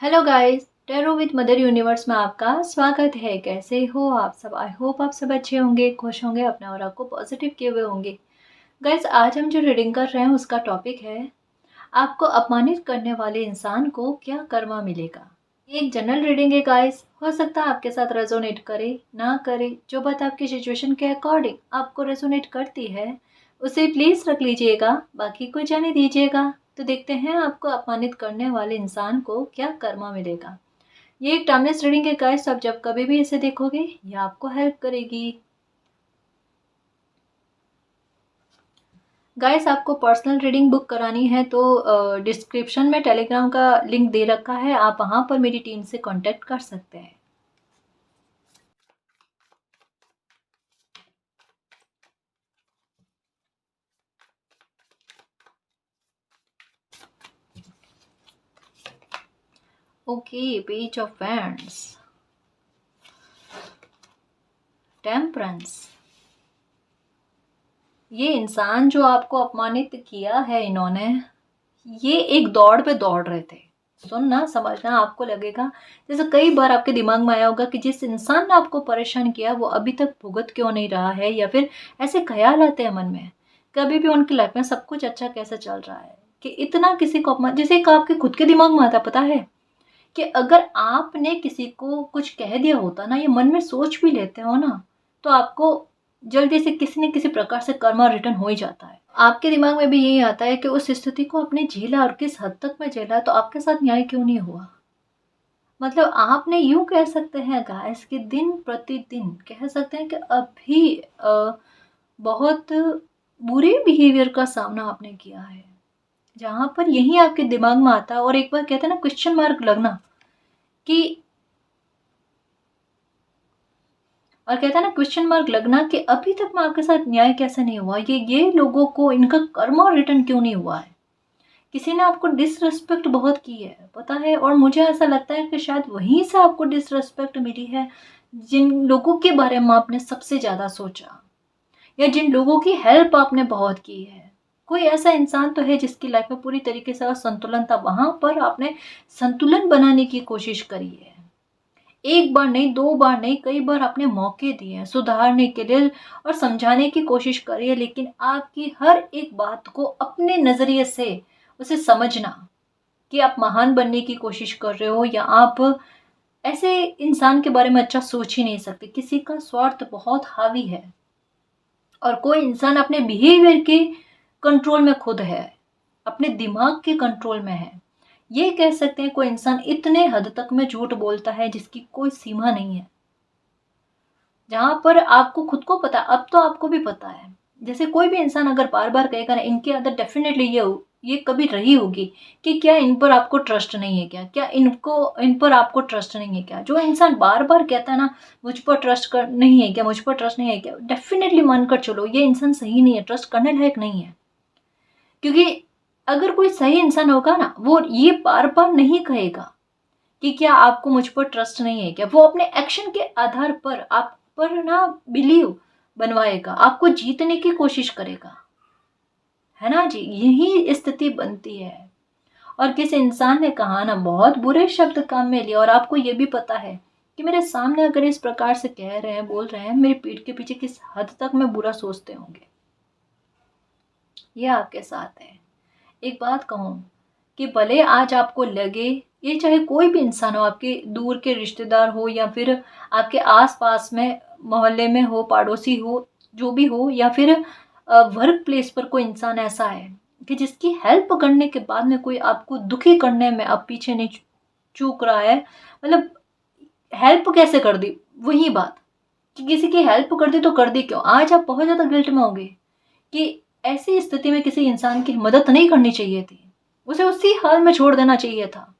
Hello guys, tarot with mother universe में आपका स्वागत है। कैसे हो आप सब? आई होप आप सब अच्छे होंगे, खुश होंगे, अपने और आपको पॉजिटिव किए हुए होंगे। गाइस, आज हम जो रीडिंग कर रहे हैं उसका टॉपिक है आपको अपमानित करने वाले इंसान को क्या कर्मा मिलेगा। ये एक जनरल रीडिंग है गाइस, हो सकता है आपके साथ रेजोनेट करे ना करे। जो बात आपकी सिचुएशन के अकॉर्डिंग आपको रेजोनेट करती है उसे प्लीज रख लीजिएगा, बाकी को जाने दीजिएगा। तो देखते हैं आपको अपमानित करने वाले इंसान को क्या कर्मा मिलेगा। ये एक टाइमलेस रीडिंग है गाइस, आप जब कभी भी इसे देखोगे ये आपको हेल्प करेगी। गाइस, आपको पर्सनल रीडिंग बुक करानी है तो डिस्क्रिप्शन में टेलीग्राम का लिंक दे रखा है, आप वहां पर मेरी टीम से कांटेक्ट कर सकते हैं। Okay, page of wands, temperance. ये इंसान जो आपको अपमानित किया है इन्होंने, ये एक दौड़ पे दौड़ रहे थे। सुनना समझना, आपको लगेगा जैसे कई बार आपके दिमाग में आया होगा कि जिस इंसान ने आपको परेशान किया वो अभी तक भुगत क्यों नहीं रहा है, या फिर ऐसे ख्याल आते हैं मन में कभी भी उनकी लाइफ में सब कुछ अच्छा कैसे चल रहा है कि इतना किसी को अपमान, जैसे एक आपके खुद के दिमाग में आता पता है कि अगर आपने किसी को कुछ कह दिया होता ना, ये मन में सोच भी लेते हो ना, तो आपको जल्दी से किसी न किसी प्रकार से कर्मा रिटर्न हो ही जाता है। आपके दिमाग में भी यही आता है कि उस स्थिति को आपने झेला और किस हद तक में झेला, तो आपके साथ न्याय क्यों नहीं हुआ। मतलब आपने यूं कह सकते हैं गाइस कि दिन प्रतिदिन कह सकते हैं कि अभी बहुत बुरे बिहेवियर का सामना आपने किया है, जहां पर यही आपके दिमाग में आता है। और एक बार कहते हैं ना क्वेश्चन मार्क लगना कि, और कहता है ना क्वेश्चन मार्क लगना कि अभी तक में आपके साथ न्याय कैसे नहीं हुआ, ये लोगों को इनका कर्मा रिटर्न क्यों नहीं हुआ है। किसी ने आपको डिसरिस्पेक्ट बहुत की है पता है, और मुझे ऐसा लगता है कि शायद वहीं से आपको डिसरिस्पेक्ट मिली है जिन लोगों के बारे में आपने सबसे ज्यादा सोचा, या जिन लोगों की हेल्प आपने बहुत की है। कोई ऐसा इंसान तो है जिसकी लाइफ में पूरी तरीके से असंतुलन था, वहां पर आपने संतुलन बनाने की कोशिश करी है। एक बार नहीं, दो बार नहीं, कई बार आपने मौके दिए हैं सुधारने के लिए और समझाने की कोशिश करी है, लेकिन आपकी हर एक बात को अपने नजरिए से उसे समझना कि आप महान बनने की कोशिश कर रहे हो, या आप ऐसे इंसान के बारे में अच्छा सोच ही नहीं सकते। किसी का स्वार्थ बहुत हावी है और कोई इंसान अपने बिहेवियर के कंट्रोल में खुद है, अपने दिमाग के कंट्रोल में है। ये कह सकते हैं कोई इंसान इतने हद तक में झूठ बोलता है जिसकी कोई सीमा नहीं है, जहां पर आपको खुद को पता, अब तो आपको भी पता है। जैसे कोई भी इंसान अगर बार बार कहेगा ना, इनके अंदर डेफिनेटली ये कभी रही होगी कि क्या इन पर आपको ट्रस्ट नहीं है, क्या क्या इन पर आपको ट्रस्ट नहीं है क्या। जो इंसान बार बार कहता है ना मुझ पर ट्रस्ट कर नहीं है क्या, मुझ पर ट्रस्ट नहीं है क्या, डेफिनेटली मानकर चलो ये इंसान सही नहीं है, ट्रस्ट करने लायक नहीं है। क्योंकि अगर कोई सही इंसान होगा ना, वो ये बार बार नहीं कहेगा कि क्या आपको मुझ पर ट्रस्ट नहीं है क्या। वो अपने एक्शन के आधार पर आप पर ना बिलीव बनवाएगा, आपको जीतने की कोशिश करेगा, है ना जी। यही स्थिति बनती है। और किसी इंसान ने कहा ना, बहुत बुरे शब्द काम में लिए, और आपको ये भी पता है कि मेरे सामने अगर इस प्रकार से कह रहे हैं, बोल रहे हैं, मेरी पीठ के पीछे किस हद तक में बुरा सोचते होंगे। ये आपके साथ है। एक बात कहूं कि भले आज आपको लगे, ये चाहे कोई भी इंसान हो, आपके दूर के रिश्तेदार हो या फिर आपके आसपास में मोहल्ले में हो, पड़ोसी हो, जो भी हो, या फिर वर्क प्लेस पर कोई इंसान ऐसा है कि जिसकी हेल्प करने के बाद में कोई आपको दुखी करने में अब पीछे नहीं चूक रहा है। मतलब हेल्प कैसे कर दी, वही बात कि किसी की हेल्प कर दी तो कर दी क्यों। आज आप बहुत ज्यादा गिल्ट में होंगे कि ऐसी स्थिति में किसी इंसान की मदद नहीं करनी चाहिए थी, उसे उसी हाल में छोड़ देना चाहिए था।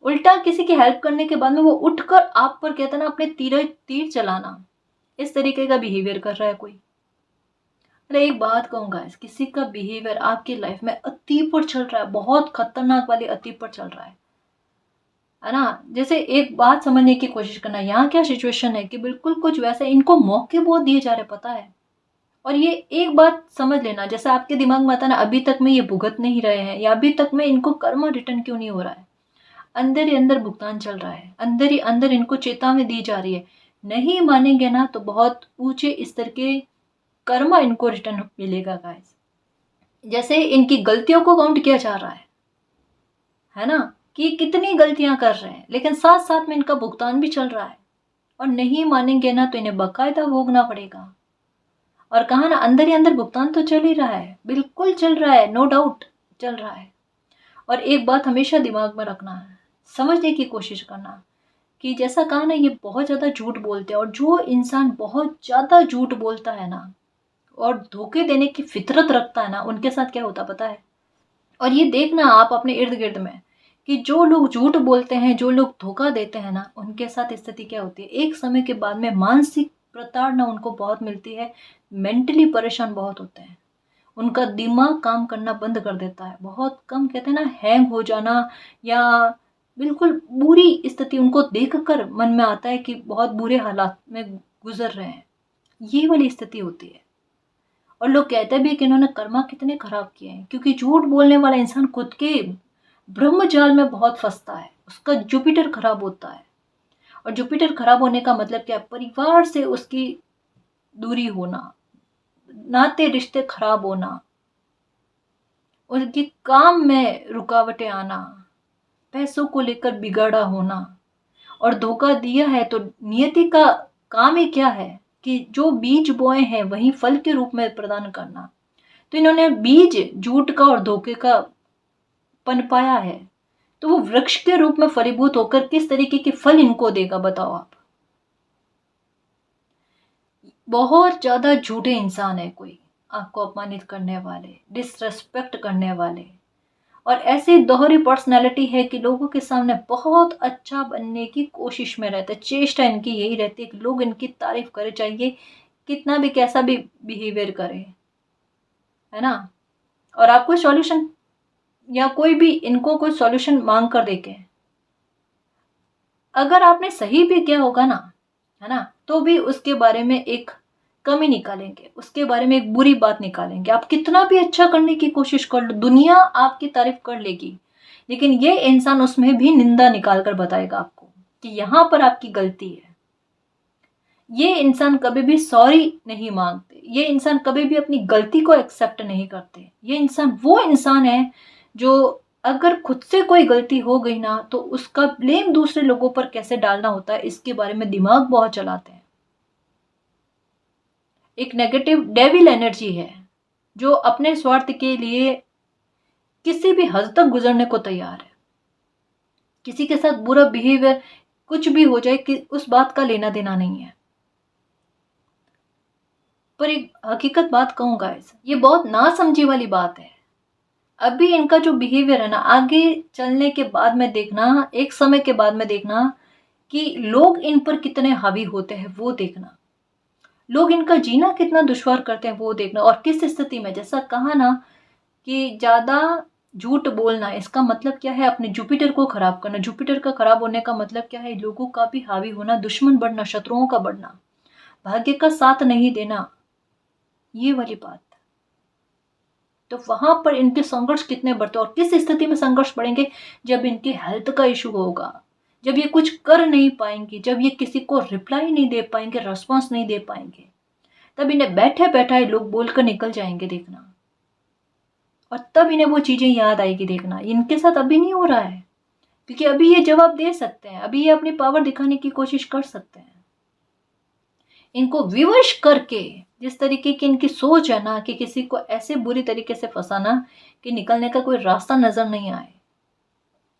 उल्टा किसी की हेल्प करने के बाद में वो उठकर आप पर कहता ना अपने तीर चलाना, इस तरीके का बिहेवियर कर रहा है कोई। अरे एक बात कहूंगा, किसी का बिहेवियर आपकी लाइफ में अति पर चल रहा है, बहुत खतरनाक वाली अति पर चल रहा है ना। जैसे एक बात समझने की कोशिश करना, यहाँ क्या सिचुएशन है कि बिल्कुल कुछ वैसे इनको मौके बहुत दिए जा रहे पता है। और ये एक बात समझ लेना, जैसे आपके दिमाग में आता ना अभी तक में ये भुगत नहीं रहे हैं, या अभी तक में इनको कर्म रिटर्न क्यों नहीं हो रहा है। अंदर ही अंदर भुगतान चल रहा है, अंदर ही अंदर इनको चेतावनी दी जा रही है। नहीं मानेंगे ना तो बहुत ऊंचे स्तर के कर्मा इनको रिटर्न मिलेगा गाइस। जैसे इनकी गलतियों को काउंट किया जा रहा है ना, कि कितनी गलतियां कर रहे हैं, लेकिन साथ साथ में इनका भुगतान भी चल रहा है। और नहीं मानेंगे ना तो इन्हें बकायदा भोगना पड़ेगा। और कहा ना, अंदर ही अंदर भुगतान तो चल ही रहा है, बिल्कुल चल रहा है, नो डाउट चल रहा है। और एक बात हमेशा दिमाग में रखना है, समझने की कोशिश करना कि जैसा कहा ना, ये बहुत ज़्यादा झूठ बोलते हैं। और जो इंसान बहुत ज़्यादा झूठ बोलता है ना और धोखे देने की फितरत रखता है ना, उनके साथ क्या होता पता है। और ये देखना आप अपने इर्द गिर्द में कि जो लोग झूठ बोलते हैं, जो लोग धोखा देते हैं ना, उनके साथ स्थिति क्या होती है, एक समय के बाद में मानसिक प्रताड़ना उनको बहुत मिलती है, मेंटली परेशान बहुत होते हैं, उनका दिमाग काम करना बंद कर देता है, बहुत कम कहते हैं ना हैंग हो जाना, या बिल्कुल बुरी स्थिति उनको देखकर मन में आता है कि बहुत बुरे हालात में गुजर रहे हैं, ये वाली स्थिति होती है। और लोग कहते भी कि इन्होंने कर्मा कितने खराब किए हैं, क्योंकि झूठ बोलने वाला इंसान खुद के ब्रह्म जाल में बहुत फंसता है, उसका जुपिटर खराब होता है। और जुपिटर खराब होने का मतलब क्या है, परिवार से उसकी दूरी होना, नाते रिश्ते खराब होना, उनके काम में रुकावटें आना, पैसों को लेकर बिगाड़ा होना। और धोखा दिया है तो नियति का काम ही क्या है कि जो बीज बोए हैं वही फल के रूप में प्रदान करना। तो इन्होंने बीज झूठ का और धोखे का पनपाया है, तो वो वृक्ष के रूप में फलीभूत होकर किस तरीके के फल इनको देगा बताओ आप। बहुत ज्यादा झूठे इंसान है कोई, आपको अपमानित करने वाले, डिसरेस्पेक्ट करने वाले। और ऐसी दोहरी पर्सनैलिटी है कि लोगों के सामने बहुत अच्छा बनने की कोशिश में रहते, चेष्टा इनकी यही रहती है कि लोग इनकी तारीफ करे, चाहिए कितना भी कैसा भी बिहेवियर करे, है ना। और आपको सॉल्यूशन या कोई भी इनको कोई सॉल्यूशन मांग कर देके, अगर आपने सही भी किया होगा ना, है ना, तो भी उसके बारे में एक कमी निकालेंगे, उसके बारे में एक बुरी बात निकालेंगे। आप कितना भी अच्छा करने की कोशिश कर लो, दुनिया आपकी तारीफ कर लेगी, लेकिन ये इंसान उसमें भी निंदा निकाल कर बताएगा आपको कि यहाँ पर आपकी गलती है। ये इंसान कभी भी सॉरी नहीं मांगते, ये इंसान कभी भी अपनी गलती को एक्सेप्ट नहीं करते। ये इंसान वो इंसान है जो अगर खुद से कोई गलती हो गई ना तो उसका ब्लेम दूसरे लोगों पर कैसे डालना होता है, इसके बारे में दिमाग बहुत चलाते हैं। एक नेगेटिव डेविल एनर्जी है जो अपने स्वार्थ के लिए किसी भी हद तक गुजरने को तैयार है। किसी के साथ बुरा बिहेवियर कुछ भी हो जाए कि उस बात का लेना देना नहीं है। पर एक हकीकत बात कहूँ गाइस, ये बहुत ना समझी वाली बात है। अभी इनका जो बिहेवियर है ना, आगे चलने के बाद में देखना, एक समय के बाद में देखना कि लोग इन पर कितने हावी होते हैं, वो देखना। लोग इनका जीना कितना दुश्वार करते हैं वो देखना। और किस स्थिति में, जैसा कहा ना कि ज्यादा झूठ बोलना, इसका मतलब क्या है, अपने जुपिटर को खराब करना। जुपिटर का खराब होने का मतलब क्या है, लोगों का भी हावी होना, दुश्मन बढ़ना, शत्रुओं का बढ़ना, भाग्य का साथ नहीं देना, ये वाली बात। तो वहां पर इनके संघर्ष कितने बढ़ते और किस स्थिति में संघर्ष बढ़ेंगे, जब इनके हेल्थ का इशू होगा, जब ये कुछ कर नहीं पाएंगे, जब ये किसी को रिप्लाई नहीं दे पाएंगे, रेस्पॉन्स नहीं दे पाएंगे, तब इन्हें बैठे बैठाए लोग बोलकर निकल जाएंगे देखना। और तब इन्हें वो चीजें याद आएगी देखना। इनके साथ अभी नहीं हो रहा है, क्योंकि अभी ये जवाब दे सकते हैं, अभी ये अपनी पावर दिखाने की कोशिश कर सकते हैं। इनको विवश करके, जिस तरीके की इनकी सोच है ना कि किसी को ऐसे बुरी तरीके से फंसाना कि निकलने का कोई रास्ता नजर नहीं आए।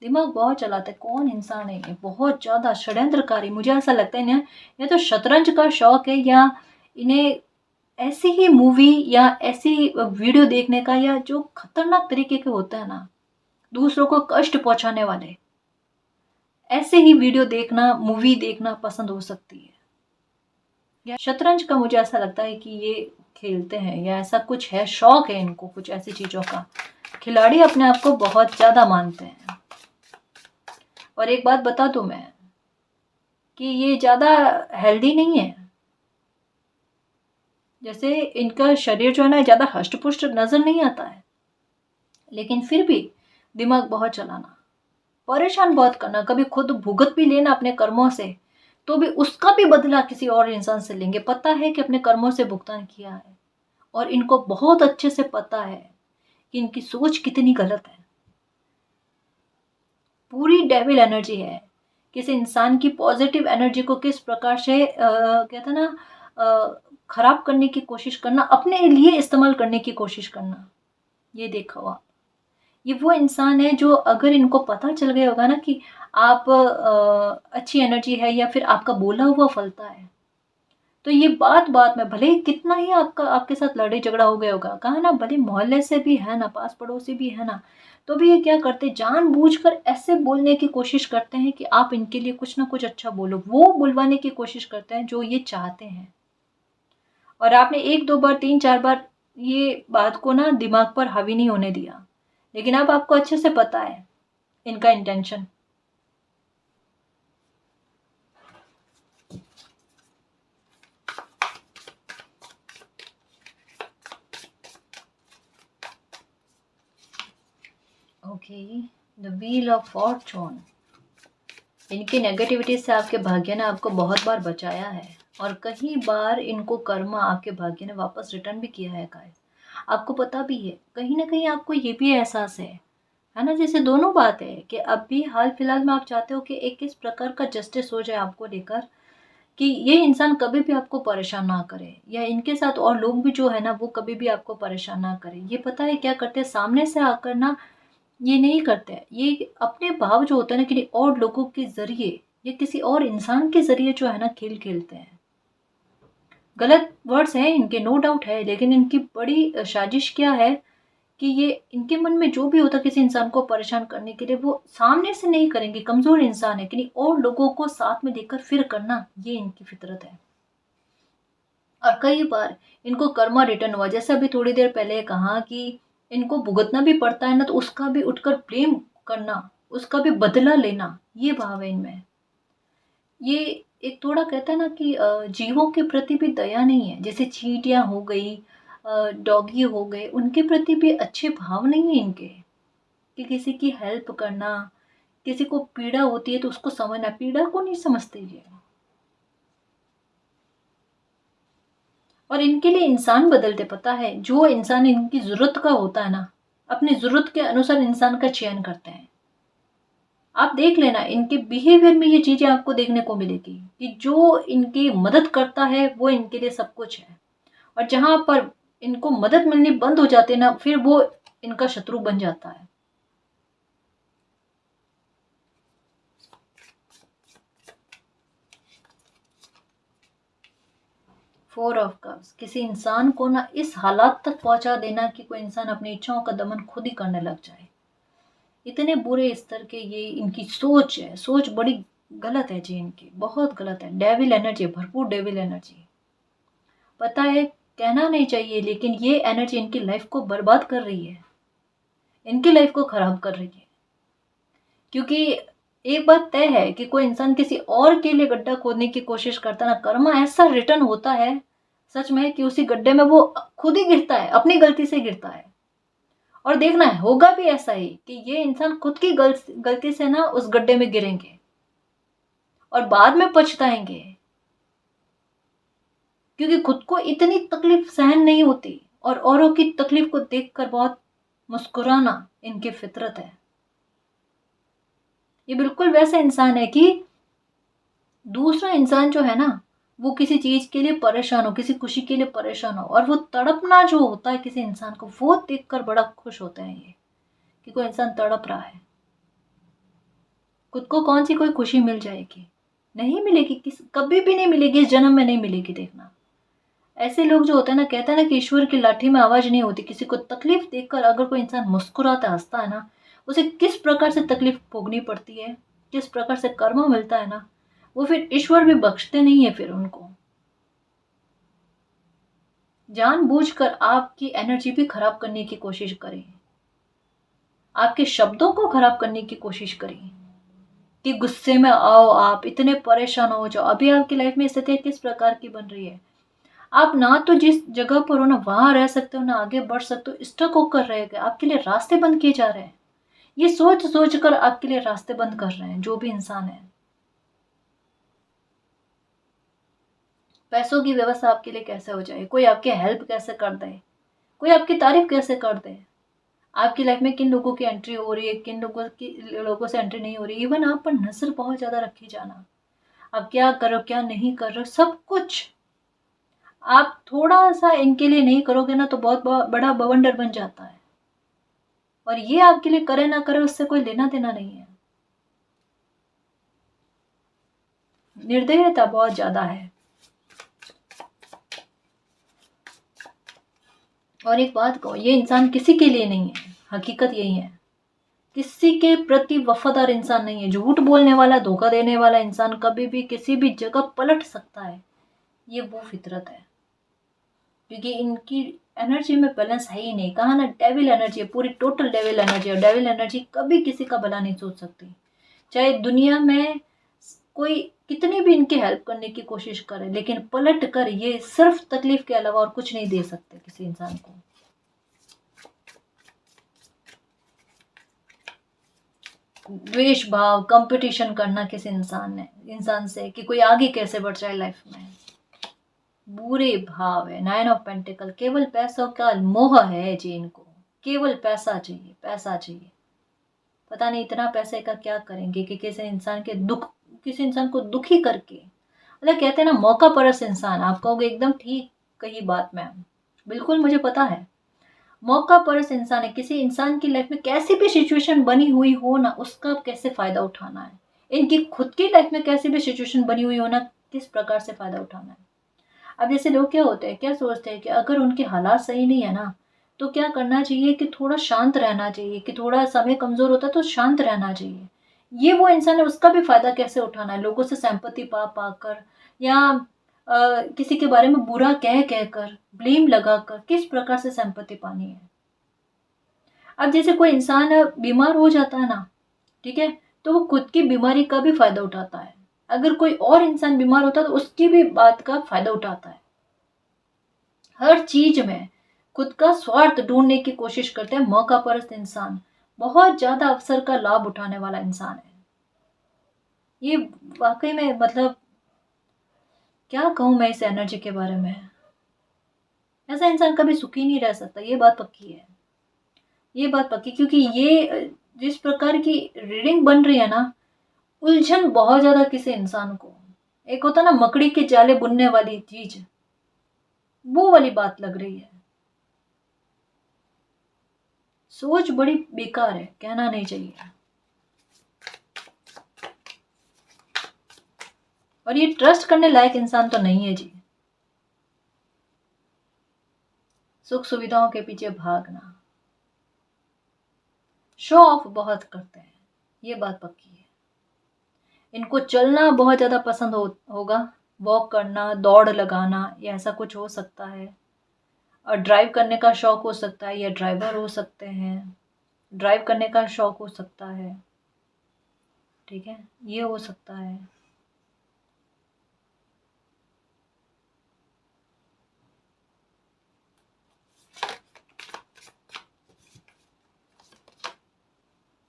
दिमाग बहुत चलाते, कौन इंसान है ये, बहुत ज्यादा षड्यंत्रकारी। मुझे ऐसा लगता है इन्हें या तो शतरंज का शौक है, या इन्हें ऐसी ही मूवी या ऐसी वीडियो देखने का, या जो खतरनाक तरीके के होते हैं ना, दूसरों को कष्ट पहुंचाने वाले, ऐसे ही वीडियो देखना, मूवी देखना पसंद हो सकती है। या शतरंज का मुझे ऐसा लगता है कि ये खेलते हैं, या ऐसा कुछ है, शौक है इनको कुछ ऐसी चीजों का। खिलाड़ी अपने आप को बहुत ज्यादा मानते हैं। और एक बात बता दूं मैं कि ये ज्यादा हेल्दी नहीं है। जैसे इनका शरीर जो है ना ज्यादा हष्ट पुष्ट नजर नहीं आता है, लेकिन फिर भी दिमाग बहुत चलाना, परेशान बहुत करना, कभी खुद भुगत भी लेना अपने कर्मों से, तो भी उसका भी बदला किसी और इंसान से लेंगे। पता है कि अपने कर्मों से भुगतान किया है, और इनको बहुत अच्छे से पता है कि इनकी सोच कितनी गलत है। पूरी डेविल एनर्जी है। किसी इंसान की पॉजिटिव एनर्जी को किस प्रकार से कहते हैं ना, खराब करने की कोशिश करना, अपने लिए इस्तेमाल करने की कोशिश करना। ये देखो आप, ये वो इंसान है जो अगर इनको पता चल गया होगा ना कि आप अच्छी एनर्जी है या फिर आपका बोला हुआ फलता है, तो ये बात बात में भले ही कितना ही आपके साथ लड़ाई झगड़ा हो गया होगा, कहा ना भले मोहल्ले से भी है ना, पास पड़ोसी भी है ना, तो भी ये क्या करते, जानबूझकर ऐसे बोलने की कोशिश करते हैं कि आप इनके लिए कुछ ना कुछ अच्छा बोलो, वो बुलवाने की कोशिश करते हैं जो ये चाहते हैं। और आपने एक दो बार, तीन चार बार ये बात को ना दिमाग पर हावी नहीं होने दिया, लेकिन अब आपको अच्छे से पता है इनका intention. Okay, the wheel of Fortune. इनकी नेगेटिविटी से आपके भाग्य ने आपको बहुत बार बचाया है, और कई बार इनको कर्म आपके भाग्य ने वापस रिटर्न भी किया है गाइस। आपको पता भी है, कहीं ना कहीं आपको ये भी एहसास है ना, जैसे दोनों बात है कि अभी हाल फिलहाल में आप चाहते हो कि एक किस प्रकार का जस्टिस हो जाए आपको लेकर, कि ये इंसान कभी भी आपको परेशान ना करे, या इनके साथ और लोग भी जो है ना वो कभी भी आपको परेशान ना करे। ये पता है क्या करते हैं, सामने से आकर ना ये नहीं करते हैं, ये अपने भाव जो होते हैं ना कि और लोगों के ज़रिए या किसी और इंसान के ज़रिए जो है ना खेल खेलते हैं। गलत वर्ड्स हैं इनके, नो डाउट है, लेकिन इनकी बड़ी साजिश क्या है कि ये इनके मन में जो भी होता है किसी इंसान को परेशान करने के लिए, वो सामने से नहीं करेंगे, कमज़ोर इंसान है, कि और लोगों को साथ में लेकर फिर करना, ये इनकी फितरत है। और कई बार इनको कर्मा रिटर्न हुआ, जैसे अभी थोड़ी देर पहले कहा कि इनको भुगतना भी पड़ता है ना, तो उसका भी उठकर ब्लेम करना, उसका भी बदला लेना, ये भाव है इनमें। ये एक थोड़ा कहता है ना कि जीवों के प्रति भी दया नहीं है, जैसे चींटियां हो गई, डॉगी हो गए, उनके प्रति भी अच्छे भाव नहीं है इनके, कि किसी की हेल्प करना, किसी को पीड़ा होती है तो उसको समझना, पीड़ा को नहीं समझते ये। और इनके लिए इंसान बदलते, पता है, जो इंसान इनकी जरूरत का होता है ना, अपनी जरूरत के अनुसार इंसान का चयन करते हैं। आप देख लेना इनके बिहेवियर में ये चीजें आपको देखने को मिलेगी कि जो इनकी मदद करता है वो इनके लिए सब कुछ है, और जहां पर इनको मदद मिलनी बंद हो जाती है ना, फिर वो इनका शत्रु बन जाता है। फोर ऑफ कप्स, किसी इंसान को ना इस हालात तक पहुंचा देना कि कोई इंसान अपनी इच्छाओं का दमन खुद ही करने लग जाए, इतने बुरे स्तर के ये इनकी सोच है। सोच बड़ी गलत है जी इनकी, बहुत गलत है, डेविल एनर्जी, भरपूर डेविल एनर्जी। पता है, कहना नहीं चाहिए, लेकिन ये एनर्जी इनकी लाइफ को बर्बाद कर रही है, इनकी लाइफ को खराब कर रही है। क्योंकि एक बात तय है कि कोई इंसान किसी और के लिए गड्ढा खोदने की कोशिश करता ना, कर्मा ऐसा रिटर्न होता है सच में कि उसी गड्ढे में वो खुद ही गिरता है, अपनी गलती से गिरता है। और देखना है, होगा भी ऐसा ही कि ये इंसान खुद की गलती से ना उस गड्ढे में गिरेंगे और बाद में पछताएंगे, क्योंकि खुद को इतनी तकलीफ सहन नहीं होती, और औरों की तकलीफ को देखकर बहुत मुस्कुराना इनकी फितरत है। ये बिल्कुल वैसा इंसान है कि दूसरा इंसान जो है ना, वो किसी चीज के लिए परेशान हो, किसी खुशी के लिए परेशान हो, और वो तड़पना जो होता है किसी इंसान को, वो देखकर बड़ा खुश होते हैं ये, कि कोई इंसान तड़प रहा है। खुद को कौन सी कोई खुशी मिल जाएगी, नहीं मिलेगी, कभी भी नहीं मिलेगी, इस जन्म में नहीं मिलेगी। देखना, ऐसे लोग जो होते हैं ना, कहते हैं ना कि ईश्वर की लाठी में आवाज नहीं होती। किसी को तकलीफ देखकर अगर कोई इंसान मुस्कुराता हंसता है ना, उसे किस प्रकार से तकलीफ भोगनी पड़ती है, किस प्रकार से कर्म मिलता है ना, वो फिर ईश्वर भी बख्शते नहीं है फिर उनको। जानबूझकर आपकी एनर्जी भी खराब करने की कोशिश करें, आपके शब्दों को खराब करने की कोशिश करें, कि गुस्से में आओ, आप इतने परेशान हो जाओ। अभी आपकी लाइफ में स्थिति किस प्रकार की बन रही है, आप ना तो जिस जगह पर हो ना वहां रह सकते हो, ना आगे बढ़ सकते हो, स्टक होकर रह गए, आपके लिए रास्ते बंद किए जा रहे हैं। ये सोच सोच कर आपके लिए रास्ते बंद कर रहे हैं जो भी इंसान है। पैसों की व्यवस्था आपके लिए कैसे हो जाए, कोई आपकी हेल्प कैसे कर दे, कोई आपकी तारीफ कैसे कर दे, आपकी लाइफ में किन लोगों की एंट्री हो रही है, किन लोगों से एंट्री नहीं हो रही। इवन आप पर नजर बहुत ज्यादा रखी जाना, आप क्या करो क्या नहीं कर रहे, सब कुछ आप थोड़ा सा इनके लिए नहीं करोगे ना तो बहुत बड़ा बवंडर बन जाता है। और ये आपके लिए करे ना करे उससे कोई लेना देना नहीं है। निर्दयता बहुत ज्यादा है। और एक बात कहूँ, ये इंसान किसी के लिए नहीं है, हकीकत यही है। किसी के प्रति वफादार इंसान नहीं है। झूठ बोलने वाला, धोखा देने वाला इंसान कभी भी किसी भी जगह पलट सकता है। ये वो फितरत है, क्योंकि इनकी एनर्जी में बैलेंस है ही नहीं। कहा ना, डेविल एनर्जी है, पूरी टोटल डेविल एनर्जी। और डेविल एनर्जी कभी किसी का भला नहीं सोच सकती, चाहे दुनिया में कोई कितनी भी इनकी हेल्प करने की कोशिश करे, लेकिन पलट कर ये सिर्फ तकलीफ के अलावा और कुछ नहीं दे सकते किसी इंसान को। द्वेष भाव, कंपटीशन करना किसी इंसान से कि कोई आगे कैसे बढ़ जाए लाइफ में, बुरे भाव है। 9 ऑफ पेंटिकल, केवल पैसों का मोह है जी इनको। केवल पैसा चाहिए, पैसा चाहिए। पता नहीं इतना पैसे का क्या करेंगे कि किसी इंसान को दुखी करके। मतलब कहते हैं ना, मौका परस्त इंसान। आप कहोगे एकदम ठीक कही बात मैम, बिल्कुल मुझे पता है। मौका परस्त इंसान है। किसी इंसान की लाइफ में कैसी भी सिचुएशन बनी हुई हो ना, उसका कैसे फायदा उठाना है। इनकी खुद की लाइफ में कैसी भी सिचुएशन बनी हुई हो ना, किस प्रकार से फायदा उठाना है। अब जैसे लोग क्या होते हैं, क्या सोचते हैं कि अगर उनके हालात सही नहीं है ना, तो क्या करना चाहिए कि थोड़ा शांत रहना चाहिए, कि थोड़ा समय कमजोर होता है तो शांत रहना चाहिए। ये वो इंसान है, उसका भी फायदा कैसे उठाना है, लोगों से सिंपैथी पा पाकर, या किसी के बारे में बुरा कह कहकर, ब्लेम लगाकर किस प्रकार से सिंपैथी पानी है। अब जैसे कोई इंसान बीमार हो जाता है ना, ठीक है, तो वो खुद की बीमारी का भी फायदा उठाता है। अगर कोई और इंसान बीमार होता है तो उसकी भी बात का फायदा उठाता है। हर चीज में खुद का स्वार्थ ढूंढने की कोशिश करते हैं मौका परस्त इंसान। बहुत ज्यादा अवसर का लाभ उठाने वाला इंसान है ये। वाकई में मतलब क्या कहूं मैं इस एनर्जी के बारे में। ऐसा इंसान कभी सुखी नहीं रह सकता, ये बात पक्की है। ये बात पक्की, क्योंकि ये जिस प्रकार की रीडिंग बन रही है ना, उलझन बहुत ज्यादा किसी इंसान को। एक होता ना मकड़ी के जाले बुनने वाली चीज, वो वाली बात लग रही है। सोच बड़ी बेकार है, कहना नहीं चाहिए। और ये ट्रस्ट करने लायक इंसान तो नहीं है जी। सुख सुविधाओं के पीछे भागना, शो ऑफ बहुत करते हैं, ये बात पक्की है। इनको चलना बहुत ज्यादा पसंद होगा, वॉक करना, दौड़ लगाना, या ऐसा कुछ हो सकता है। और ड्राइव करने का शौक हो सकता है, या ड्राइवर हो सकते हैं, ड्राइव करने का शौक हो सकता है, ठीक है, ये हो सकता है।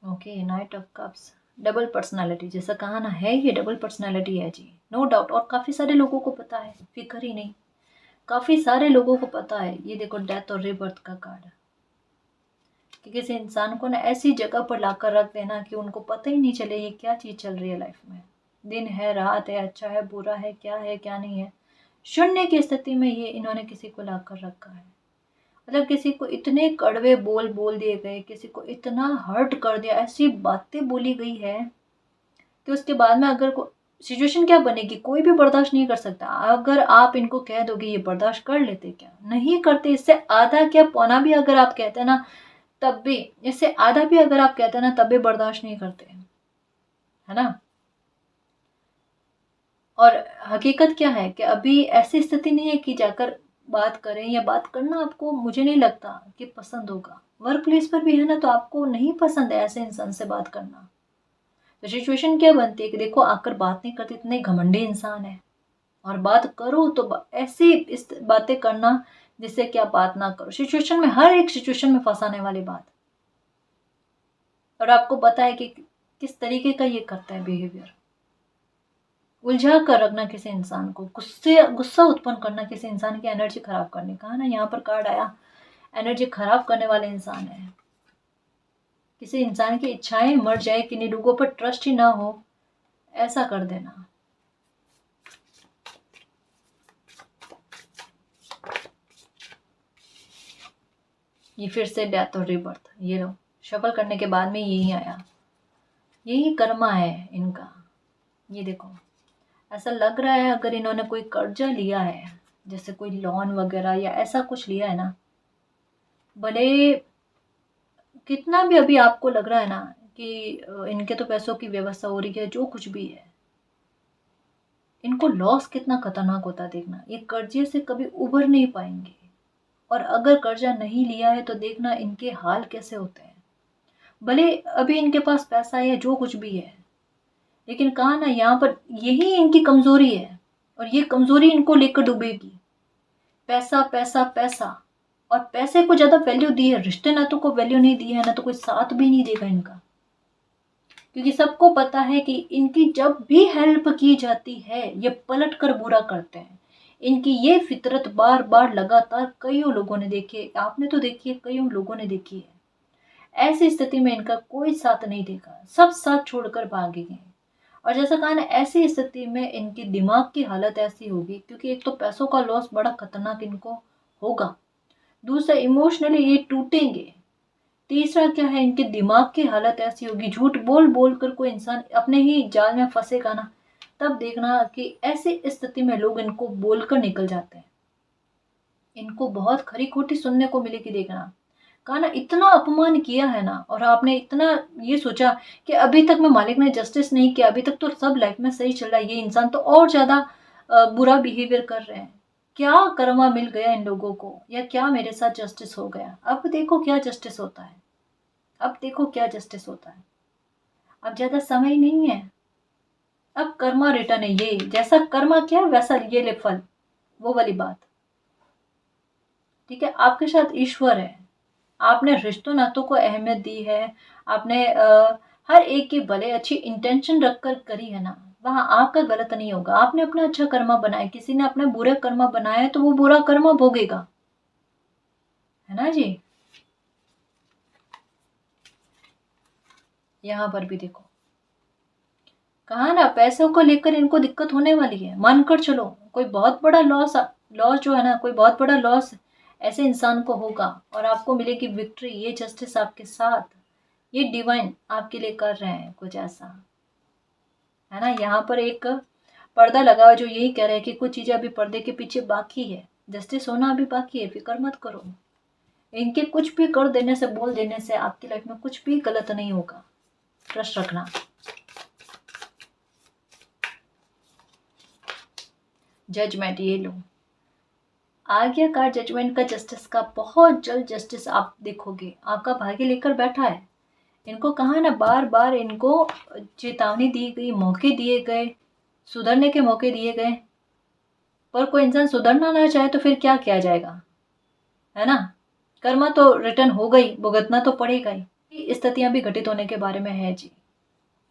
Okay, night of cups, double personality, जैसा कहा ना, है ये डबल पर्सनालिटी है जी, नो डाउट। और काफी सारे लोगों को पता है, फिक्र ही नहीं, काफी सारे लोगों को पता है। ये देखो, डेथ और रिबर्थ का कार्ड, कि किसी इंसान को ना ऐसी जगह पर लाकर रख देना कि उनको पता ही नहीं चले ये क्या चीज चल रही है लाइफ में। दिन है, रात है, अच्छा है, बुरा है, क्या नहीं है, शून्य की स्थिति में ये इन्होंने किसी को लाकर रखा है। मतलब किसी को इतने कड़वे बोल बोल दिए गए, किसी को इतना हर्ट कर दिया, ऐसी बातें बोली गई है कि उसके बाद में अगर सिचुएशन क्या बनेगी, कोई भी बर्दाश्त नहीं कर सकता। अगर आप इनको कह दोगे ये बर्दाश्त कर लेते, क्या नहीं करते। इससे आधा क्या पौना भी अगर आप कहते हैं ना, तब भी, इससे आधा भी अगर आप कहते हैं ना, तब भी बर्दाश्त नहीं करते, है ना। और हकीकत क्या है कि अभी ऐसी स्थिति नहीं है कि जाकर बात करें, या बात करना आपको मुझे नहीं लगता कि पसंद होगा। वर्क प्लेस पर भी है ना, तो आपको नहीं पसंद है ऐसे इंसान से बात करना। तो सिचुएशन क्या बनती है कि देखो, आकर बात नहीं करते, इतने घमंडी इंसान है, और बात करो तो ऐसी इस बातें करना जिससे कि आप बात ना करो। सिचुएशन में, हर एक सिचुएशन में फंसाने वाली बात। और आपको पता है कि किस तरीके का ये करता है बिहेवियर। उलझा कर रखना किसी इंसान को, गुस्सा उत्पन्न करना किसी इंसान की एनर्जी खराब करने का, है ना। यहाँ पर कार्ड आया एनर्जी खराब करने वाले इंसान है। किसी इंसान की इच्छाएं मर जाए, किन्हीं लोगों पर ट्रस्ट ही ना हो, ऐसा कर देना। ये फिर से डेथ और रिबर्थ, ये लो शफल करने के बाद में यही आया। यही कर्मा है इनका। ये देखो, ऐसा लग रहा है अगर इन्होंने कोई कर्जा लिया है, जैसे कोई लोन वगैरह या ऐसा कुछ लिया है ना, भले कितना भी अभी आपको लग रहा है ना कि इनके तो पैसों की व्यवस्था हो रही है, जो कुछ भी है, इनको लॉस कितना खतरनाक होता है देखना। ये कर्जे से कभी उभर नहीं पाएंगे, और अगर कर्जा नहीं लिया है तो देखना इनके हाल कैसे होते हैं। भले अभी इनके पास पैसा है, जो कुछ भी है, लेकिन कहा ना यहाँ पर यही इनकी कमजोरी है, और ये कमजोरी इनको लेकर डूबेगी। पैसा पैसा पैसा, और पैसे को ज्यादा वैल्यू दी है, रिश्ते नातों को वैल्यू नहीं दी है ना, तो कोई साथ भी नहीं देगा इनका। क्योंकि सबको पता है कि इनकी जब भी हेल्प की जाती है ये पलट कर बुरा करते हैं। इनकी ये फितरत बार बार लगातार कईयों लोगों ने देखी है, आपने तो देखी है, कईयों लोगों ने देखी है। ऐसी स्थिति में इनका कोई साथ नहीं देगा, सब साथ छोड़कर भागेंगे। और जैसा कहा ना, ऐसी स्थिति में इनकी दिमाग की हालत ऐसी होगी, क्योंकि एक तो पैसों का लॉस बड़ा खतरनाक इनको होगा, दूसरा इमोशनली ये टूटेंगे, तीसरा क्या है, इनके दिमाग की हालत ऐसी होगी, झूठ बोल बोल कर कोई इंसान अपने ही जाल में फंसेगा ना, तब देखना कि ऐसी स्थिति में लोग इनको बोलकर निकल जाते हैं। इनको बहुत खरी खोटी सुनने को मिलेगी देखना। कहा ना, इतना अपमान किया है ना, और आपने इतना ये सोचा कि अभी तक में मालिक ने जस्टिस नहीं किया, अभी तक तो सब लाइफ में सही चल रहा है, ये इंसान तो और ज्यादा बुरा बिहेवियर कर रहे हैं, क्या कर्मा मिल गया इन लोगों को, या क्या मेरे साथ जस्टिस हो गया। अब देखो क्या जस्टिस होता है, अब देखो क्या जस्टिस होता है। अब ज्यादा समय नहीं है, अब कर्मा रिटर्न है। ये जैसा कर्मा किया वैसा ये ले फल, वो वाली बात। ठीक है, आपके साथ ईश्वर है, आपने रिश्तों नातों को अहमियत दी है, आपने हर एक की भले अच्छी इंटेंशन रखकर करी है ना, वहां आपका गलत नहीं होगा। आपने अपना अच्छा कर्मा बनाया, किसी ने अपने बुरे कर्मा बनाया है तो वो बुरा कर्मा भोगेगा, है ना जी। यहां पर भी देखो, कहा ना पैसों को लेकर इनको दिक्कत होने वाली है। मानकर चलो कोई बहुत बड़ा लॉस, लॉस जो है ना, कोई बहुत बड़ा लॉस ऐसे इंसान को होगा, और आपको मिलेगी विक्ट्री। ये जस्टिस आपके साथ, ये डिवाइन आपके लिए कर रहे हैं कुछ ऐसा, है ना। यहाँ पर एक पर्दा लगा हुआ जो यही कह रहा है कि कुछ चीजें अभी पर्दे के पीछे बाकी है, जस्टिस होना अभी बाकी है, फिक्र मत करो। इनके कुछ भी कर देने से, बोल देने से आपकी लाइफ में कुछ भी गलत नहीं होगा, ट्रस्ट रखना। जजमेंट, ये लो आज्ञाकार जजमेंट का, जस्टिस का, बहुत जल्द जस्टिस आप देखोगे। आपका भाग्य लेकर बैठा है। इनको कहा ना, बार बार इनको चेतावनी दी गई, मौके दिए गए, सुधरने के मौके दिए गए, पर कोई इंसान सुधरना ना चाहे तो फिर क्या किया जाएगा, है ना। कर्मा तो रिटर्न हो गई, भुगतना तो पड़ेगा ही। स्थितियां भी घटित होने के बारे में है जी।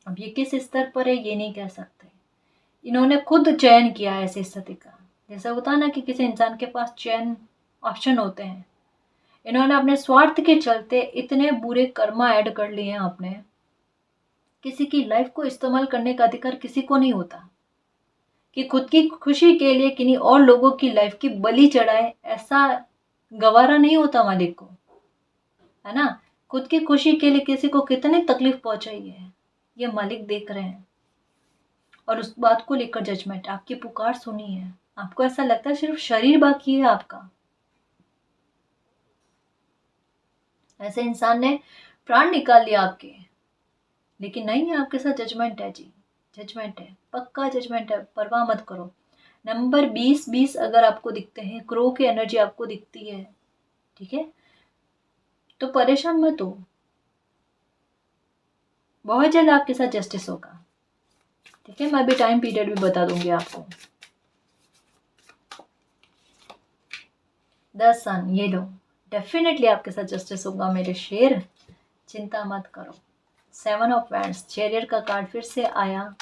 अब ये किस स्तर पर है ये नहीं कह सकते, इन्होंने खुद चयन किया है ऐसी स्थिति का। जैसा होता है ना कि किसी इंसान के पास चयन ऑप्शन होते हैं, इन्होंने अपने स्वार्थ के चलते इतने बुरे कर्मा ऐड कर लिए हैं अपने। किसी की लाइफ को इस्तेमाल करने का अधिकार किसी को नहीं होता, कि खुद की खुशी के लिए किन्हीं और लोगों की लाइफ की बलि चढ़ाए, ऐसा गवारा नहीं होता मालिक को, है ना। खुद की खुशी के लिए किसी को कितनी तकलीफ पहुंचाई है, ये मालिक देख रहे हैं, और उस बात को लेकर जजमेंट, आपकी पुकार सुनी है। आपको ऐसा लगता है सिर्फ शरीर बाकी है आपका, ऐसे इंसान ने प्राण निकाल लिया आपके, लेकिन नहीं है, आपके साथ जजमेंट है जी, जजमेंट है, पक्का जजमेंट है, परवाह मत करो। नंबर 20-20 अगर आपको दिखते हैं, क्रो की एनर्जी आपको दिखती है, ठीक है, तो परेशान मत हो, बहुत जल्द आपके साथ जस्टिस होगा। ठीक है, मैं अभी टाइम पीरियड भी बता दूंगी आपको। 10 सन, ये लो, डेफिनेटली आपके साथ जस्टिस होगा मेरे शेर, चिंता मत करो। 7 ऑफ वैंड्स, चैरियट का कार्ड फिर से आया,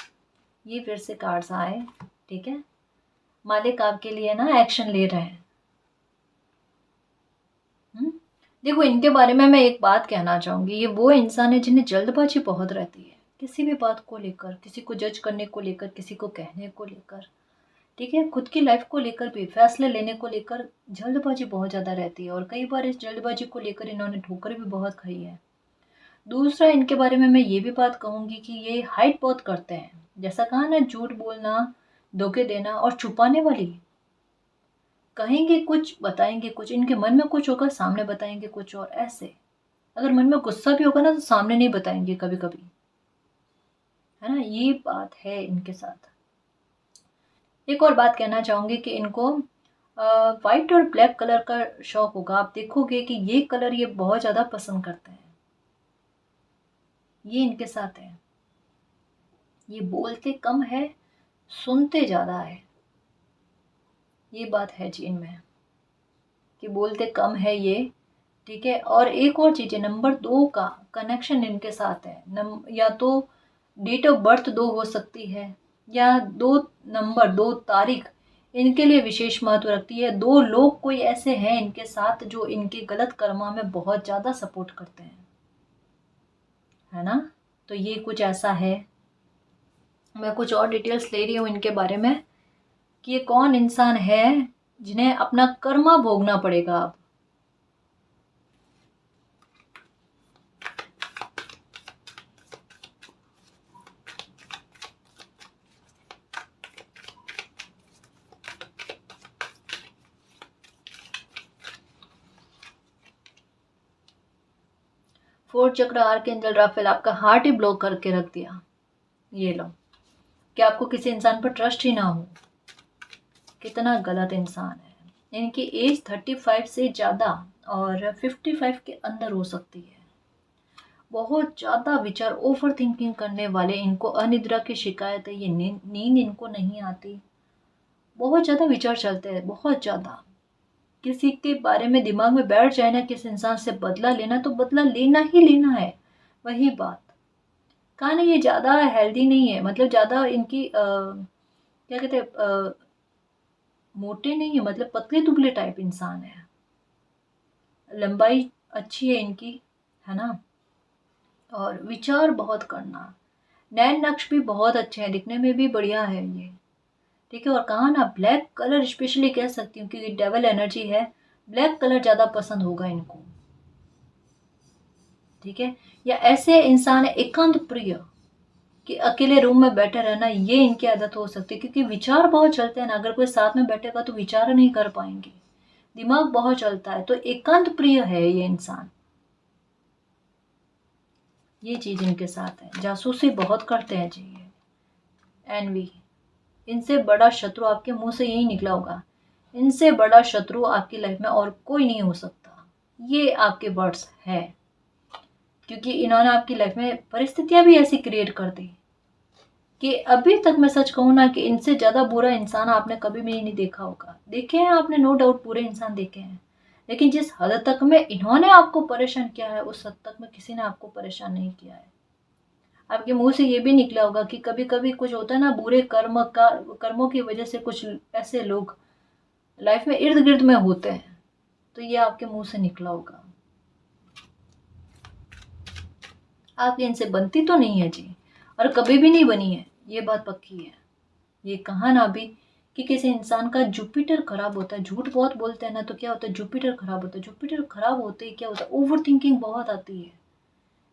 ये फिर से कार्ड्स आए, ठीक है। मालिक आपके लिए ना एक्शन ले रहे हैं। देखो, इनके बारे में मैं एक बात कहना चाहूँगी, ये वो इंसान है जिन्हें जल्दबाजी बहुत रहती है किसी भी बात को लेकर, किसी को जज करने को लेकर, किसी को कहने को लेकर, ठीक है। खुद की लाइफ को लेकर भी, फैसले लेने को लेकर जल्दबाजी बहुत ज़्यादा रहती है, और कई बार इस जल्दबाजी को लेकर इन्होंने ठोकर भी बहुत खाई है। दूसरा, इनके बारे में मैं ये भी बात कहूँगी कि ये हाइड बहुत करते हैं, जैसा कहा ना, झूठ बोलना, धोखे देना और छुपाने वाली। कहेंगे कुछ, बताएंगे कुछ, इनके मन में कुछ होगा, सामने बताएंगे कुछ और, ऐसे। अगर मन में गुस्सा भी होगा ना तो सामने नहीं बताएंगे कभी कभी, है ना, ये बात है इनके साथ। एक और बात कहना चाहूँगी कि इनको वाइट और ब्लैक कलर का शौक होगा। आप देखोगे कि ये कलर ये बहुत ज़्यादा पसंद करते हैं, ये इनके साथ है। ये बोलते कम है, सुनते ज़्यादा है, ये बात है जी इनमें, कि बोलते कम है ये, ठीक है। और एक और चीज़ है, नंबर 2 का कनेक्शन इनके साथ है। या तो डेट ऑफ बर्थ 2 हो सकती है, या 2 नंबर, 2 तारीख इनके लिए विशेष महत्व रखती है। 2 लोग कोई ऐसे हैं इनके साथ जो इनके गलत कर्मा में बहुत ज़्यादा सपोर्ट करते हैं, है ना। तो ये कुछ ऐसा है। मैं कुछ और डिटेल्स ले रही हूँ इनके बारे में कि ये कौन इंसान है जिन्हें अपना कर्मा भोगना पड़ेगा अब। फोर्थ चक्र, आर्कएंजल राफेल, आपका हार्ट ही ब्लॉक करके रख दिया। ये लो, कि आपको किसी इंसान पर ट्रस्ट ही ना हो। कितना गलत इंसान है। इनकी एज 35 से ज़्यादा और 55 के अंदर हो सकती है। बहुत ज़्यादा विचार, ओवर थिंकिंग करने वाले, इनको अनिद्रा की शिकायत है, ये नींद इनको नहीं आती, बहुत ज़्यादा विचार चलते हैं, बहुत ज़्यादा। किसी के बारे में दिमाग में बैठ जाए ना, किसी इंसान से बदला लेना, तो बदला लेना ही लेना है। वही बात कहा ना, ये ज़्यादा हेल्दी नहीं है, मतलब ज़्यादा इनकी क्या कहते हैं, मोटे नहीं है, मतलब पतले दुबले टाइप इंसान है। लंबाई अच्छी है इनकी, है ना। और विचार बहुत करना, नैन नक्श भी बहुत अच्छे हैं, दिखने में भी बढ़िया है ये, ठीक है। और कहा ना, ब्लैक कलर स्पेशली कह सकती हूँ क्योंकि डेवल एनर्जी है, ब्लैक कलर ज़्यादा पसंद होगा इनको, ठीक है। या ऐसे इंसान है एकांत प्रिय, कि अकेले रूम में बैठे रहना, ये इनकी आदत हो सकती है, क्योंकि विचार बहुत चलते हैं ना, अगर कोई साथ में बैठेगा तो विचार नहीं कर पाएंगे, दिमाग बहुत चलता है, तो एकांत प्रिय है ये इंसान। ये चीज इनके साथ है। जासूसी बहुत करते हैं जी ये। एनवी, इनसे बड़ा शत्रु, आपके मुंह से यही निकला होगा, इनसे बड़ा शत्रु आपकी लाइफ में और कोई नहीं हो सकता, ये आपके वर्ड्स है, क्योंकि इन्होंने आपकी लाइफ में परिस्थितियां भी ऐसी क्रिएट कर दी कि अभी तक मैं सच कहूँ ना, कि इनसे ज़्यादा बुरा इंसान आपने कभी भी नहीं देखा होगा। देखे हैं आपने, नो डाउट बुरे इंसान देखे हैं, लेकिन जिस हद तक में इन्होंने आपको परेशान किया है, उस हद तक में किसी ने आपको परेशान नहीं किया है। आपके मुंह से ये भी निकला होगा कि कभी कभी कुछ होता है ना, बुरे कर्मों की वजह से कुछ ऐसे लोग लाइफ में इर्द गिर्द में होते हैं, तो ये आपके मुंह से निकला होगा। आप इनसे बनती तो नहीं है जी, और कभी भी नहीं बनी है, ये बात पक्की है। ये कहा ना अभी कि किसी इंसान का जुपिटर खराब होता है, झूठ बहुत बोलते हैं ना, तो क्या होता है, जुपिटर खराब होता है। जुपिटर खराब होते ही क्या होता है, ओवर थिंकिंग बहुत आती है,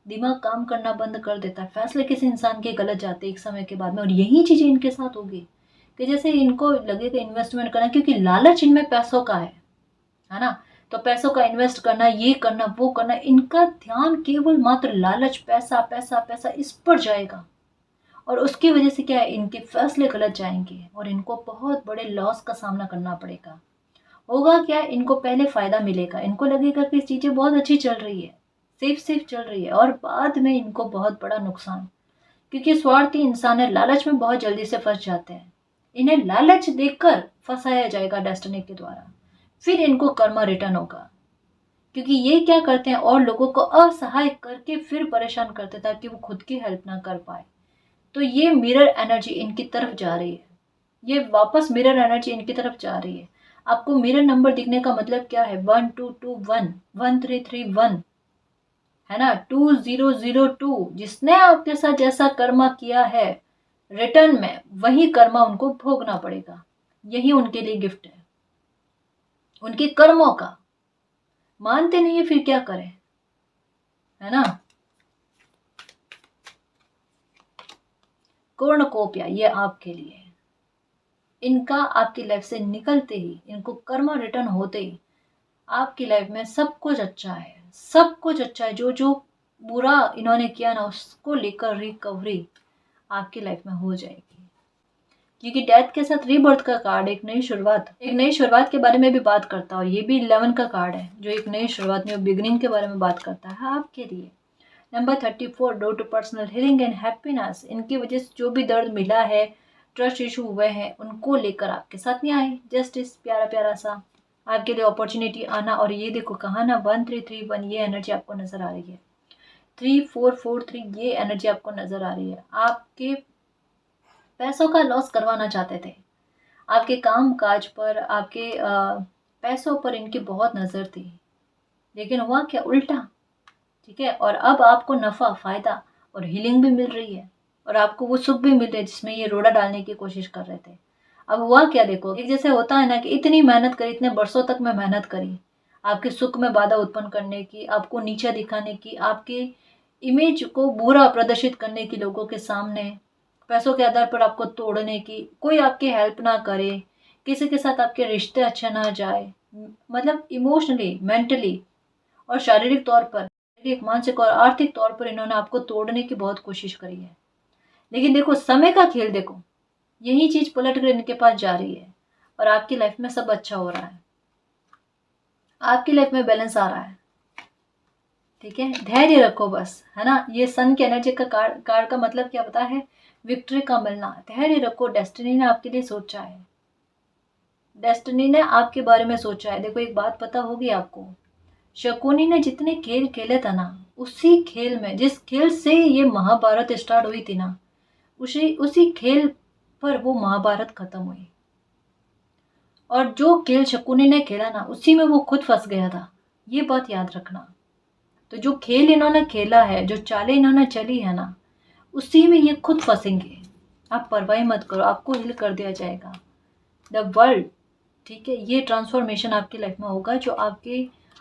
दिमाग काम करना बंद कर देता है, फैसले किसी इंसान के गलत जाते हैं एक समय के बाद में। और यही चीजें इनके साथ होगी कि जैसे इनको लगेगा इन्वेस्टमेंट करना, क्योंकि लालच इनमें पैसों का है ना। तो पैसों का इन्वेस्ट करना, ये करना, वो करना, इनका ध्यान केवल मात्र लालच, पैसा पैसा पैसा, इस पर जाएगा। और उसकी वजह से क्या है, इनके फैसले गलत जाएंगे और इनको बहुत बड़े लॉस का सामना करना पड़ेगा। होगा क्या, इनको पहले फायदा मिलेगा, इनको लगेगा कि चीजें बहुत अच्छी चल रही है, सेफ सेफ चल रही है, और बाद में इनको बहुत बड़ा नुकसान, क्योंकि स्वार्थी इंसान है, लालच में बहुत जल्दी से फंस जाते हैं। इन्हें लालच देकर फंसाया जाएगा डेस्टिनी के द्वारा, फिर इनको कर्मा रिटर्न होगा, क्योंकि ये क्या करते हैं, और लोगों को असहाय करके फिर परेशान करते ताकि वो खुद की हेल्प ना कर पाए। तो ये मिरर एनर्जी इनकी तरफ जा रही है, ये वापस मिरर एनर्जी इनकी तरफ जा रही है। आपको मिरर नंबर दिखने का मतलब क्या है, 1221, 1331, है ना, 2002। जिसने आपके साथ जैसा कर्मा किया है, रिटर्न में वही कर्मा उनको भोगना पड़ेगा। यही उनके लिए गिफ्ट है, उनके कर्मों का। मानते नहीं है फिर क्या करें, है ना। कोर्णकोपिया ये आपके लिए है। इनका आपकी लाइफ से निकलते ही, इनको कर्मा रिटर्न होते ही आपकी लाइफ में सब कुछ अच्छा है, सब कुछ अच्छा है। जो जो बुरा इन्होंने किया ना, उसको लेकर रिकवरी आपकी लाइफ में हो जाएगी। क्योंकि डेथ के साथ रीबर्थ का कार्ड एक नई शुरुआत के बारे में भी बात करता है, और ये भी 11 का कार्ड है जो एक नई शुरुआत में बिगनिंग के बारे में बात करता है आपके लिए। Number 34, door to personal healing and happiness. इनकी वजह से जो भी दर्द मिला है, ट्रस्ट इशू हुए हैं, उनको लेकर आपके साथ नहीं आए, जस्टिस प्यारा प्यारा सा आपके लिए अपॉर्चुनिटी आना। और ये देखो कहाँ ना 1331 ये एनर्जी आपको नजर आ रही है, 3443 ये एनर्जी आपको नजर आ रही है। आपके पैसों का लॉस करवाना चाहते थे, आपके काम काज पर, आपके पैसों पर इनकी बहुत नज़र थी, लेकिन हुआ क्या, उल्टा। ठीक है, और अब आपको नफ़ा फायदा और हीलिंग भी मिल रही है, और आपको वो सुख भी मिल रहा है जिसमें ये रोड़ा डालने की कोशिश कर रहे थे। अब हुआ क्या, देखो एक जैसे होता है ना कि इतनी मेहनत करी, इतने बरसों तक मैं मेहनत करी आपके सुख में बाधा उत्पन्न करने की, आपको नीचा दिखाने की, आपके इमेज को बुरा प्रदर्शित करने की लोगों के सामने, पैसों के आधार पर आपको तोड़ने की, कोई आपकी हेल्प ना करे, किसी के साथ आपके रिश्ते अच्छे ना जाए, मतलब इमोशनली, मेंटली और शारीरिक तौर पर, शारीरिक, मानसिक और आर्थिक तौर पर इन्होंने आपको तोड़ने की बहुत कोशिश करी है। लेकिन देखो समय का खेल, देखो यही चीज पलट कर इनके पास जा रही है, और आपकी लाइफ में सब अच्छा हो रहा है, आपकी लाइफ में बैलेंस आ रहा है। ठीक है, धैर्य रखो बस, है ना। ये सन की एनर्जी का कार्ड का मतलब क्या पता है, विक्ट्री का मिलना। धैर्य रखो, डेस्टिनी ने आपके लिए सोचा है, डेस्टिनी ने आपके बारे में सोचा है। देखो एक बात पता होगी आपको, शकुनी ने जितने खेल खेले था ना, उसी खेल में, जिस खेल से ये महाभारत स्टार्ट हुई थी ना, उसी खेल पर वो महाभारत खत्म हुई। और जो खेल शकुनी ने खेला ना, उसी में वो खुद फंस गया था, ये बात याद रखना। तो जो खेल इन्होंने खेला है, जो चालें इन्होंने चली है ना, उसी में ये खुद फंसेंगे। आप परवाही मत करो, आपको हिल कर दिया जाएगा द वर्ल्ड। ठीक है, ये ट्रांसफॉर्मेशन आपकी लाइफ में होगा जो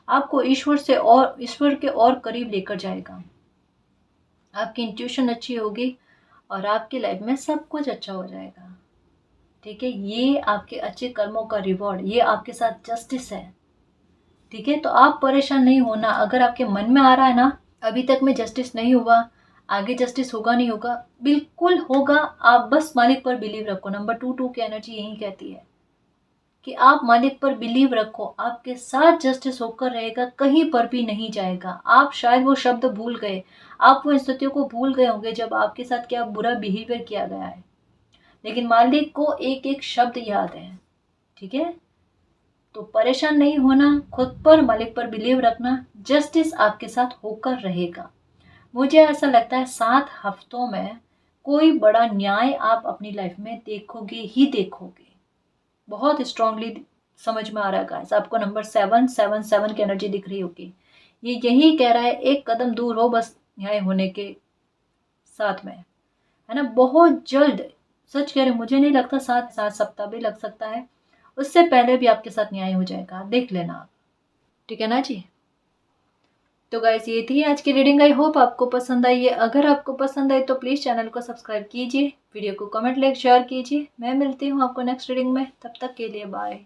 आपको ईश्वर के और करीब लेकर जाएगा। आपकी इंट्यूशन अच्छी होगी और आपकी लाइफ में सब कुछ अच्छा हो जाएगा। ठीक है, ये आपके अच्छे कर्मों का रिवॉर्ड, ये आपके साथ जस्टिस है। ठीक है, तो आप परेशान नहीं होना। अगर आपके मन में आ रहा है ना अभी तक में जस्टिस नहीं हुआ, आगे जस्टिस होगा नहीं होगा, बिल्कुल होगा। आप बस मालिक पर बिलीव रखो। नंबर 2 की एनर्जी यही कहती है कि आप मालिक पर बिलीव रखो, आपके साथ जस्टिस होकर रहेगा, कहीं पर भी नहीं जाएगा। आप शायद वो शब्द भूल गए, आप वो स्थितियों को भूल गए होंगे जब आपके साथ क्या बुरा बिहेवियर किया गया है, लेकिन मालिक को एक एक शब्द याद है। ठीक है, तो परेशान नहीं होना, खुद पर, मालिक पर बिलीव रखना, जस्टिस आपके साथ होकर रहेगा। मुझे ऐसा लगता है 7 हफ्तों में कोई बड़ा न्याय आप अपनी लाइफ में देखोगे ही देखोगे। बहुत स्ट्रांगली समझ में आ रहा है गाइस। आपको नंबर 777 की एनर्जी दिख रही होगी, ये यही कह रहा है एक कदम दूर हो बस न्याय होने के साथ में, है ना। बहुत जल्द, सच कह रहे, मुझे नहीं लगता 7 सप्ताह भी लग सकता है, उससे पहले भी आपके साथ न्याय हो जाएगा, देख लेना आप। ठीक है ना जी। तो गाइस ये थी आज की रीडिंग, आई होप आपको पसंद आई है। अगर आपको पसंद आई तो प्लीज़ चैनल को सब्सक्राइब कीजिए, वीडियो को कमेंट लाइक शेयर कीजिए। मैं मिलती हूँ आपको नेक्स्ट रीडिंग में, तब तक के लिए बाय।